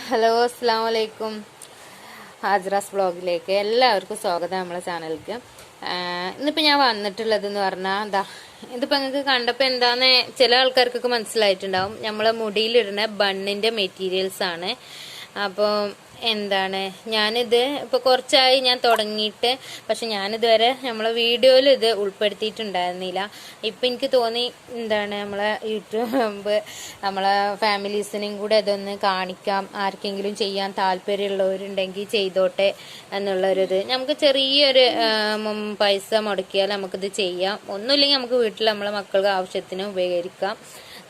Hello, അസ്സാം വലൈക്കും. ഹാജ്രാസ് വ്ളോഗിലേക്ക് എല്ലാവർക്കും സ്വാഗതം. നമ്മളെ ചാനലിലേക്ക് ഇന്നിപ്പോൾ ഞാൻ വന്നിട്ടുള്ളതെന്ന് പറഞ്ഞാൽ ഇതിപ്പോൾ നിങ്ങൾക്ക് കണ്ടപ്പോൾ എന്താന്ന് ചില ആൾക്കാർക്കൊക്കെ മനസ്സിലായിട്ടുണ്ടാവും. നമ്മളെ മുടിയിലിടുന്ന ബണ്ണിൻ്റെ മെറ്റീരിയൽസ് ആണ്. അപ്പോൾ ഞാനിത് ഇപ്പോൾ കുറച്ചായി ഞാൻ തുടങ്ങിയിട്ട്, പക്ഷെ ഞാനിതുവരെ നമ്മളെ വീഡിയോയിൽ ഇത് ഉൾപ്പെടുത്തിയിട്ടുണ്ടായിരുന്നില്ല. ഇപ്പം എനിക്ക് തോന്നി നമ്മളെ യൂട്യൂബ് നമ്മളെ ഫാമിലീസിനെയും കൂടെ ഇതൊന്ന് കാണിക്കാം, ആർക്കെങ്കിലും ചെയ്യാൻ താല്പര്യമുള്ളവരുണ്ടെങ്കിൽ ചെയ്തോട്ടെ എന്നുള്ളൊരിത്. നമുക്ക് ചെറിയൊരു പൈസ മുടക്കിയാൽ നമുക്കിത് ചെയ്യാം. ഒന്നുമില്ലെങ്കിൽ നമുക്ക് വീട്ടിൽ നമ്മളെ മക്കൾക്ക് ആവശ്യത്തിന് ഉപകരിക്കാം.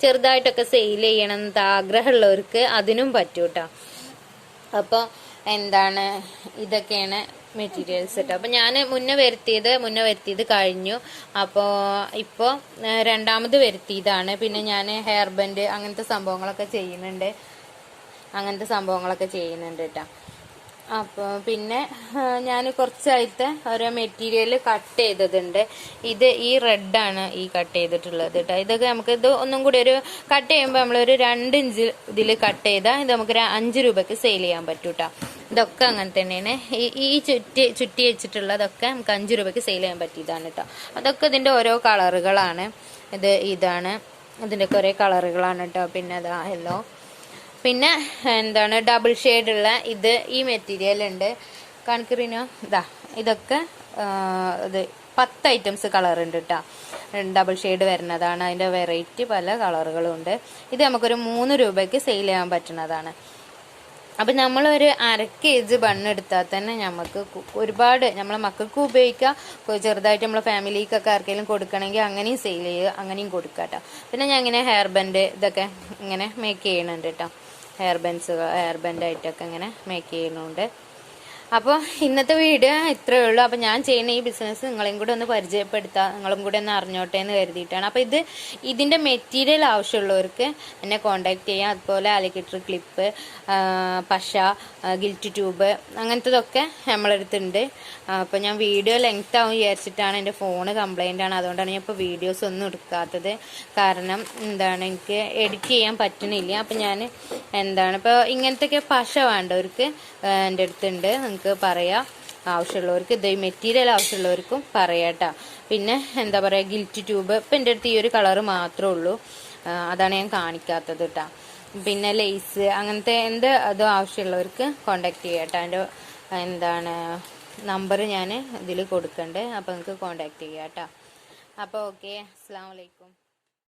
ചെറുതായിട്ടൊക്കെ സെയിൽ ചെയ്യണം എന്ന് ആഗ്രഹമുള്ളവർക്ക് അതിനും പറ്റൂട്ടോ. അപ്പോൾ ഇതൊക്കെയാണ് മെറ്റീരിയൽസ് കേട്ടോ. അപ്പോൾ ഞാൻ മുന്നേ വരുത്തിയത് കഴിഞ്ഞു. അപ്പോൾ ഇപ്പോൾ രണ്ടാമത് വരുത്തിയതാണ്. പിന്നെ ഞാൻ ഹെയർ ബാൻഡ് അങ്ങനത്തെ സംഭവങ്ങളൊക്കെ ചെയ്യുന്നുണ്ട് കേട്ടോ. അപ്പോൾ പിന്നെ ഞാൻ കുറച്ചായിട്ട് ഓരോ മെറ്റീരിയൽ കട്ട് ചെയ്തതുണ്ട്. ഈ റെഡാണ് ഈ കട്ട് ചെയ്തിട്ടുള്ളത് കേട്ടോ. ഇതൊക്കെ ഇത് ഒന്നും കൂടി ഒരു കട്ട് ചെയ്യുമ്പോൾ നമ്മളൊരു 2 ഇഞ്ച് ഇതിൽ കട്ട് ചെയ്താൽ ഇത് നമുക്ക് 5 രൂപയ്ക്ക് സെയിൽ ചെയ്യാൻ പറ്റും കേട്ടോ. ഇതൊക്കെ അങ്ങനെ തന്നെയാണ്. ഈ ചുറ്റി വെച്ചിട്ടുള്ളതൊക്കെ നമുക്ക് 5 രൂപയ്ക്ക് സെയിൽ ചെയ്യാൻ പറ്റിയതാണ് കേട്ടോ. അതൊക്കെ ഇതിൻ്റെ ഓരോ കളറുകളാണ്. ഇതാണ് ഇതിൻ്റെയൊക്കെ ഒരേ കളറുകളാണ് കേട്ടോ. പിന്നെ യെല്ലോ, പിന്നെ ഡബിൾ ഷെയ്ഡുള്ള ഈ മെറ്റീരിയൽ ഉണ്ട് കാണിക്കറിനോ. ഇതൊക്കെ ഇത് 10 ഐറ്റംസ് കളർ ഉണ്ട് കേട്ടോ. ഡബിൾ ഷെയ്ഡ് വരുന്നതാണ്. അതിൻ്റെ വെറൈറ്റി പല കളറുകളും ഉണ്ട്. ഇത് നമുക്കൊരു 3 രൂപയ്ക്ക് സെയിൽ ചെയ്യാൻ പറ്റുന്നതാണ്. അപ്പം നമ്മളൊരു 1/2 kg ബണ്ണെടുത്താൽ തന്നെ നമുക്ക് ഒരുപാട് നമ്മളെ മക്കൾക്ക് ഉപയോഗിക്കാം. ചെറുതായിട്ട് നമ്മളെ ഫാമിലിക്കൊക്കെ ആർക്കെങ്കിലും കൊടുക്കണമെങ്കിൽ അങ്ങനെയും സെയിൽ ചെയ്യുക, അങ്ങനെയും കൊടുക്കാം കേട്ടോ. പിന്നെ ഞാൻ ഇങ്ങനെ ഹെയർ ബാൻഡ് ഇതൊക്കെ ഇങ്ങനെ മേക്ക് ചെയ്യുന്നുണ്ട് കേട്ടോ. ഹെയർ ബാൻഡായിട്ടൊക്കെ ഇങ്ങനെ മേക്ക് ചെയ്യുന്നുണ്ട്. അപ്പോൾ ഇന്നത്തെ വീഡിയോ ഇത്രയേ ഉള്ളൂ. അപ്പോൾ ഞാൻ ചെയ്യുന്ന ഈ ബിസിനസ് നിങ്ങളെയും കൂടെ ഒന്ന് പരിചയപ്പെടുത്താം, നിങ്ങളും കൂടെ ഒന്ന് അറിഞ്ഞോട്ടെ എന്ന് കരുതിയിട്ടാണ്. അപ്പോൾ ഇതിൻ്റെ മെറ്റീരിയൽ ആവശ്യമുള്ളവർക്ക് എന്നെ കോണ്ടാക്ട് ചെയ്യാം. അതുപോലെ അലിഗേറ്റർ ക്ലിപ്പ്, പശ, ഗിൽറ്റ് ട്യൂബ് അങ്ങനത്തതൊക്കെ നമ്മളടുത്തുണ്ട്. അപ്പോൾ ഞാൻ വീഡിയോ ലെങ്ത് ആവും വിചാരിച്ചിട്ടാണ്. എൻ്റെ ഫോണ് കംപ്ലൈൻ്റ് ആണ്, അതുകൊണ്ടാണ് ഞാൻ ഇപ്പോൾ വീഡിയോസ് ഒന്നും എടുക്കാത്തത്. കാരണം എനിക്ക് എഡിറ്റ് ചെയ്യാൻ പറ്റണില്ല. അപ്പം ഞാൻ ഇപ്പോൾ ഇങ്ങനത്തെയൊക്കെ പശ വേണ്ടവർക്ക് എൻ്റെ അടുത്തുണ്ട്, നിങ്ങൾക്ക് പറയാം. ആവശ്യമുള്ളവർക്ക് ഈ മെറ്റീരിയൽ ആവശ്യമുള്ളവർക്കും പറയാം കേട്ടോ. പിന്നെ ഗിൽറ്റ് ട്യൂബ് ഇപ്പം എൻ്റെ അടുത്ത് ഈ ഒരു കളറ് മാത്രമേ ഉള്ളൂ, അതാണ് ഞാൻ കാണിക്കാത്തത് കേട്ടോ. പിന്നെ ലേസ് അങ്ങനത്തെ അതും ആവശ്യമുള്ളവർക്ക് കോണ്ടാക്ട് ചെയ്യാം കേട്ടോ. എൻ്റെ നമ്പർ ഞാൻ ഇതിൽ കൊടുക്കണ്ടേ, അപ്പോൾ നിങ്ങൾക്ക് കോണ്ടാക്ട് ചെയ്യാം കേട്ടോ. അപ്പോൾ ഓക്കെ, അസ്സലാമു അലൈക്കും.